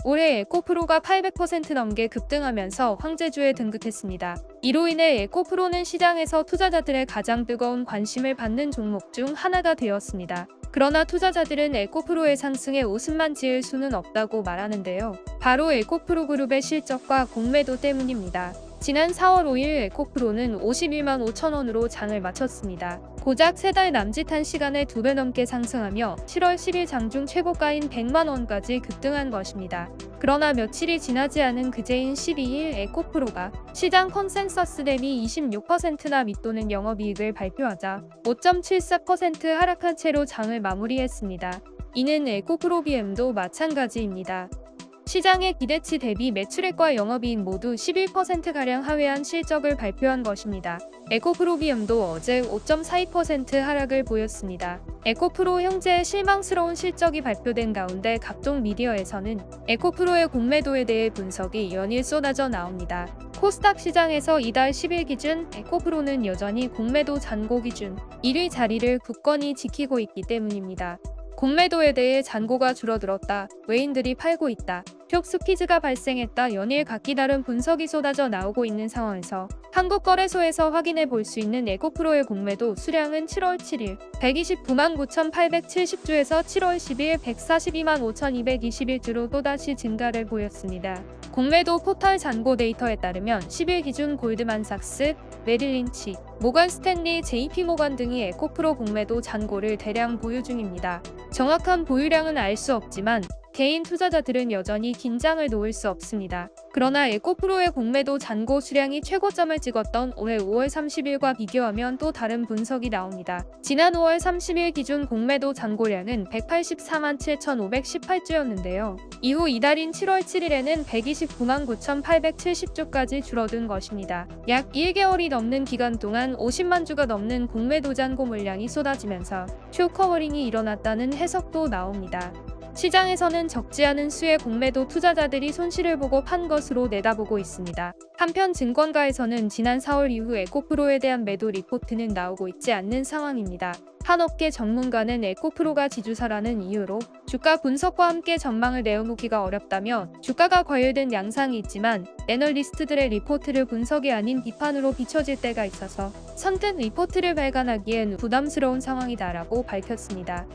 올해 에코프로가 800% 넘게 급등하면서 황제주에 등극했습니다. 이로 인해 에코프로는 시장에서 투자자들의 가장 뜨거운 관심을 받는 종목 중 하나가 되었습니다. 그러나 투자자들은 에코프로의 상승에 웃음만 지을 수는 없다고 말하는데요. 바로 에코프로 그룹의 실적과 공매도 때문입니다. 지난 4월 5일 에코프로는 51만 5천 원으로 장을 마쳤습니다. 고작 3달 남짓한 시간에 2배 넘게 상승하며 7월 10일 장중 최고가인 100만 원까지 급등한 것입니다. 그러나 며칠이 지나지 않은 그제인 12일 에코프로가 시장 컨센서스 대비 26%나 밑도는 영업이익을 발표하자 5.74% 하락한 채로 장을 마무리했습니다. 이는 에코프로 BM도 마찬가지입니다. 시장의 기대치 대비 매출액과 영업이익 모두 11%가량 하회한 실적을 발표한 것입니다. 에코프로비움도 어제 5.42% 하락을 보였습니다. 에코프로 형제의 실망스러운 실적이 발표된 가운데 각종 미디어에서는 에코프로의 공매도에 대해 분석이 연일 쏟아져 나옵니다. 코스닥 시장에서 이달 10일 기준 에코프로는 여전히 공매도 잔고 기준 1위 자리를 굳건히 지키고 있기 때문입니다. 공매도에 대해 잔고가 줄어들었다. 외인들이 팔고 있다. 표 스퀴즈가 발생했다. 연일 각기 다른 분석이 쏟아져 나오고 있는 상황에서 한국거래소에서 확인해 볼 수 있는 에코프로의 공매도 수량은 7월 7일 129만 9,870주에서 7월 10일 142만 5,221주로 또다시 증가를 보였습니다. 공매도 포털 잔고 데이터에 따르면 10일 기준 골드만삭스, 메릴린치, 모건 스탠리, JP모건 등이 에코프로 공매도 잔고를 대량 보유 중입니다. 정확한 보유량은 알 수 없지만 개인 투자자들은 여전히 긴장을 놓을 수 없습니다. 그러나 에코프로의 공매도 잔고 수량이 최고점을 찍었던 올해 5월 30일과 비교하면 또 다른 분석이 나옵니다. 지난 5월 30일 기준 공매도 잔고량은 184만 7,518주였는데요. 이후 이달인 7월 7일에는 129만 9,870주까지 줄어든 것입니다. 약 1개월이 넘는 기간 동안 50만 주가 넘는 공매도 잔고 물량이 쏟아지면서 쇼커버링이 일어났다는 해석도 나옵니다. 시장에서는 적지 않은 수의 공매도 투자자들이 손실을 보고 판 것으로 내다보고 있습니다. 한편 증권가에서는 지난 4월 이후 에코프로에 대한 매도 리포트는 나오고 있지 않는 상황입니다. 한 업계 전문가는 에코프로가 지주사라는 이유로 주가 분석과 함께 전망을 내어놓기가 어렵다며 주가가 과열된 양상이 있지만 애널리스트들의 리포트를 분석이 아닌 비판으로 비춰질 때가 있어서 선뜻 리포트를 발간하기엔 부담스러운 상황이다라고 밝혔습니다.